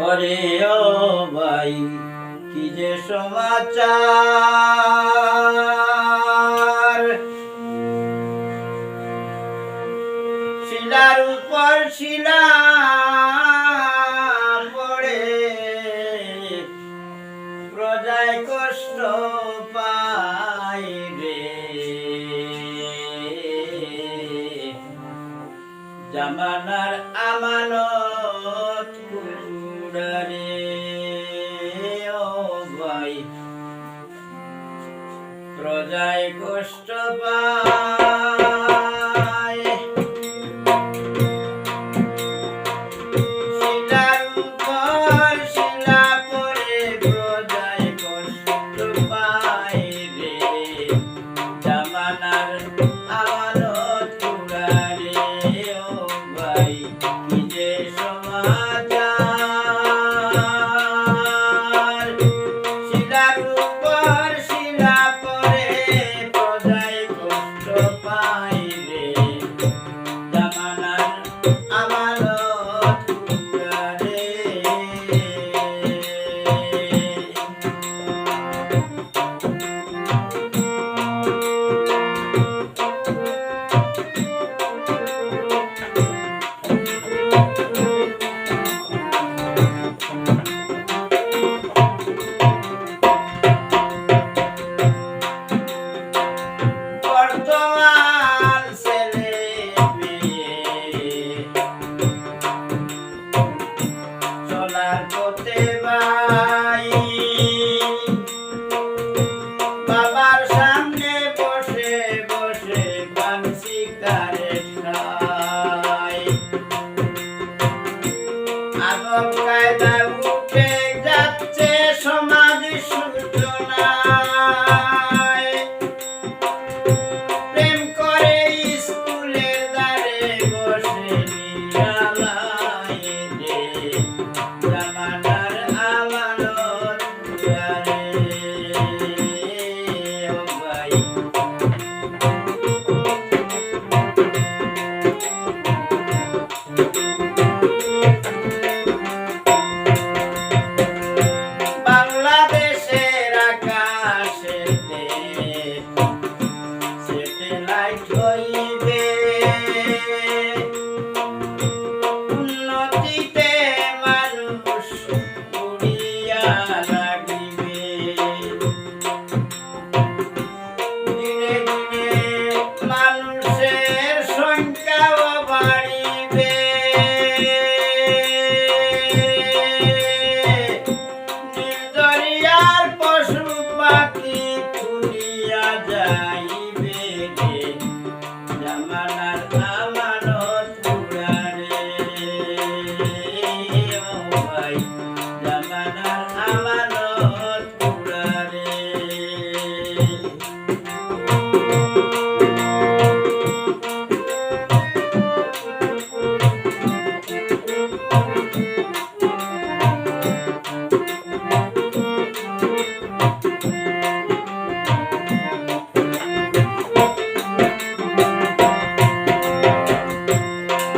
ওরে ও ভাই কি যে সমাচার, শিলার উপর শিলা পড়ে প্রজায় কষ্ট পায় রে, জামানার আমানত কুড়ারে ও ভাই প্রজায় কষ্ট পায়। শিলার উপর শিলা পড়ে প্রজায় কষ্ট পায় রে, জামানার আমানত কুড়ারে ও ভাই কি যে সমাচার, শিলার উপর শিলা পড়ে প্রজায় কষ্ট পায় রে, জামানার আমানত কুড়ারে। বর্তমান ছেলে মেয়ে চলার পথে ভাই বাবার সামনে বসে বসে পান সিগারেট খায়, আদব কায়দা উঠে যাচ্ছে সমাজ সূচনায়, প্রেম করে স্কুলের দ্বারে বসে নিরালায় রে, জামানার আমানত কুড়ারে ও ভাই। বাংলাদেশের আকাশেতে স্যাটেলাইট হইবে, উন্নতিতে মানুষ উড়িয়া লাগিবে, দিনে দিনে মানুষের সংখ্যাও বাড়িবে, নির্দরিয়ার পশু পাখি তুলিয়া যাইবে রে, জামানার আমানত কুড়ারে ও ভাই, জামানার আমানত কুড়ারে।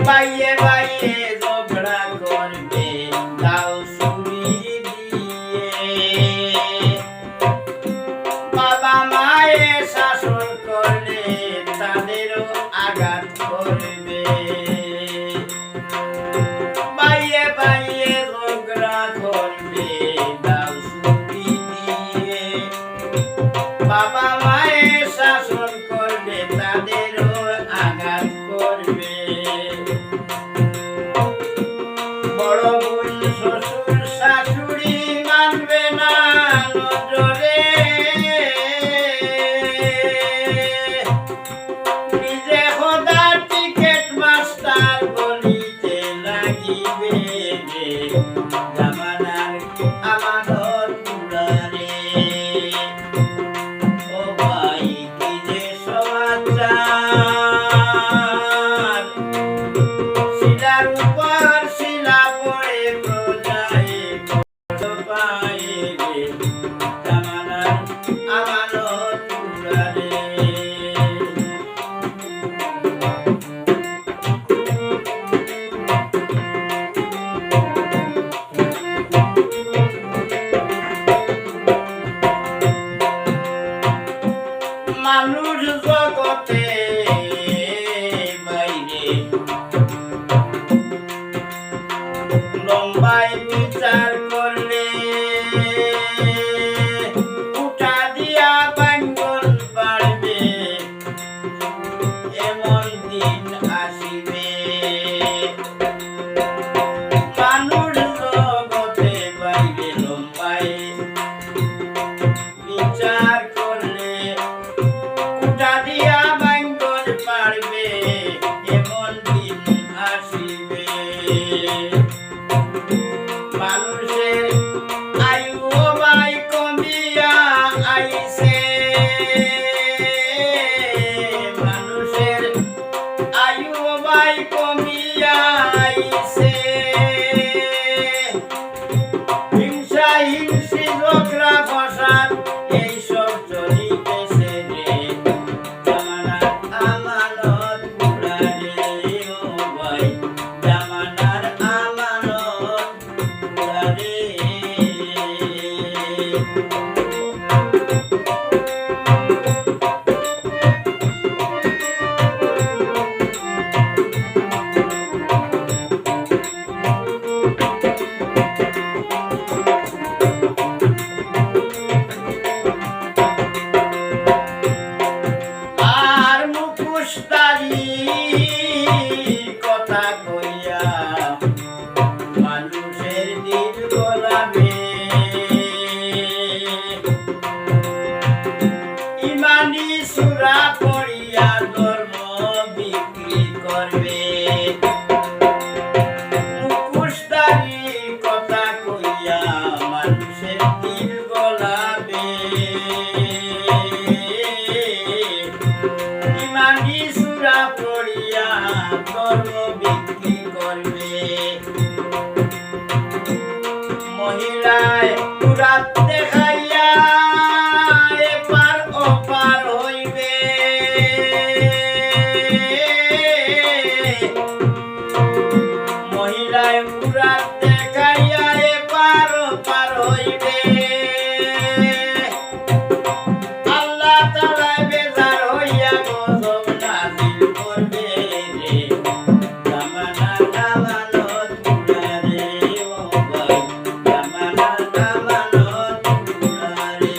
বাইয়ে বাইয়ে ঝগড়া করবে দাও ছুরি দিয়ে, বাবা মায়ে শাসন করলে তাদেরও আঘাত করবে, বাইয়ে বাইয়ে ঝগড়া করবে দাও ছুরি দিয়ে, বাবা মায়ে শাসন করবে তাদেরও আঘাত করবে, বড় বোন শ্বশুর শাশুড়ি মানবে না নজরে, নিজে খোদা টিকেট মাস্টার বলিতে লাগিবে রে, জামানার আমানত কুড়ারে ও ভাই কি যে সমাচার, শিলার উপর শিলা পড়ে প্রজায় কষ্ট পায় রে, জামানার আমানত কুড়ারে। লম্বাই বিচার করলে উঠা দিয়া বাঙ্গন বাড়বে, এমন দিন আসিবে মানুষ জগতে বাইরে লম্বাই বিচার করলে উঠা দিয়া বাঙ্গন পারবে, এমন দিন আসিবে মানুষের আয়ু বাই কমিয়া আইছে, মানুষের আয়ু বাই কমিয়া আইছে, হিংসা হিংসি ঝগড়া ফসাদ এইসব চলিতেছে রে, জামানার আমানত পুরা রে ও ভাই, জামানার আমানত পুরা রে। আর মুখোশধারী কথা কইয়া মানুষের দিল গোলাবে, ইমানি সুরা পড়িয়া ধর্ম বিক্রি করবে, মুখোশধারী কথা কইয়া মানুষের দিল গোলাবে, ইমানি সুরা পড়িয়া ধর্ম বিক্রি করবে, মহিলায় রাত দেখাইয়া এপার ওপার হইবে, মহিলায় রাত দেখাইয়া এপার ওপার হইবে, আল্লাহ তাআলা বেজার হইয়া গজব নাযিল করবে রে, জামানার আমানত পুরা রে ও ভাই, জামানার আমানত পুরা রে।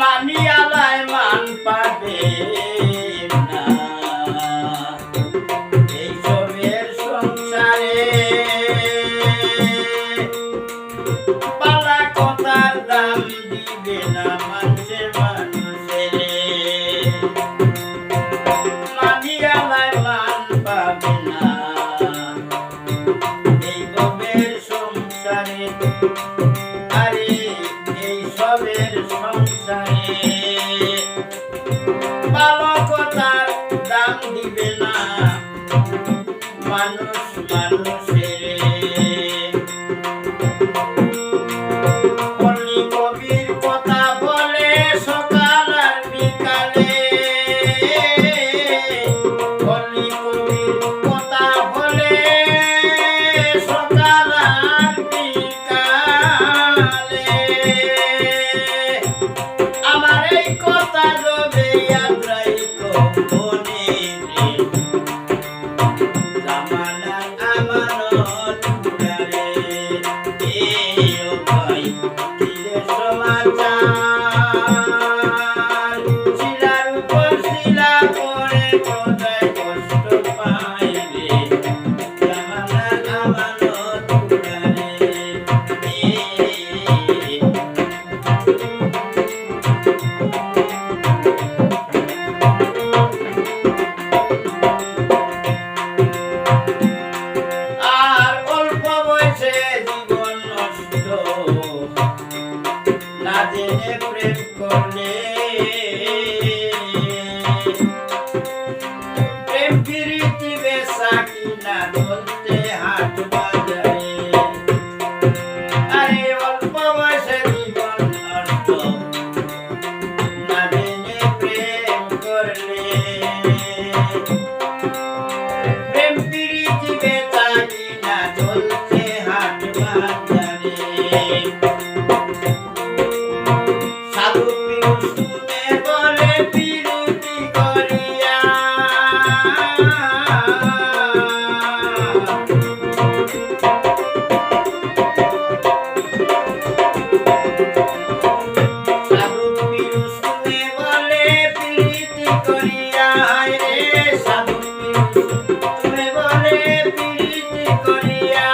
মানিয়ালায় মান পাবে না এইসবের সংসারে, পালা কথার দাম দিবে না মানুষে মানুষের, মানিয়ালায় মান পাবে না এইসবের সংসারে, আরে এইসবের সংসারে ভালো কথার দাম দিবে না মানুষ মানুষের, অলি কবির কথা বলে সকাল আর বিকালে, অলি কবির কথা বলে সকাল আর বিকালে, আমার এই কথা রবে ইয়াদ্রাই মনে রে, জামানার আমানত পুরা রে এ ও ভাই, কি রে সমাচার, শিলার উপর শিলা পড়ে কোথায় কষ্ট পায় রে, জামানার আমানত পুরা রে আর অল্প বয়সে জীবন নষ্ট না জেনে প্রেম করলে, প্রেম প্রীতি বেচা কিনা বলতে হাট বাজারে, আরে অল্প বয়সে জীবন নষ্ট না জেনে প্রেম করিয়া হায় রে সাধু তুমি বলে প্রীতি করিয়া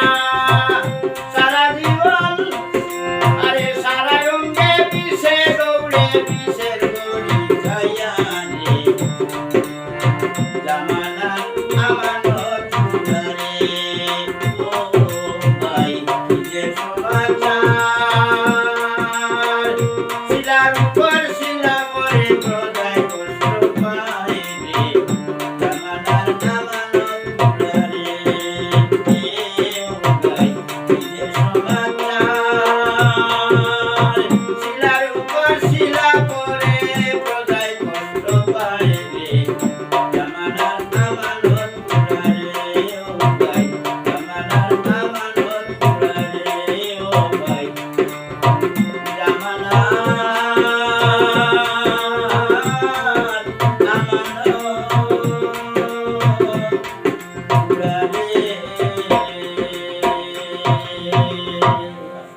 সারা জীবন আরে সারা অঙ্গে বিষে দৌড়ে বিষের দড়ি খাইয়া রে জামালা আমার চুলারে ও ভাই যে সমাচার শিলার উপর শিলা পরে প্রদায় কষ্ট পায় রে জামালার নামানো চুলারে ও ভাই যে সমাচার শিলার উপর শিলা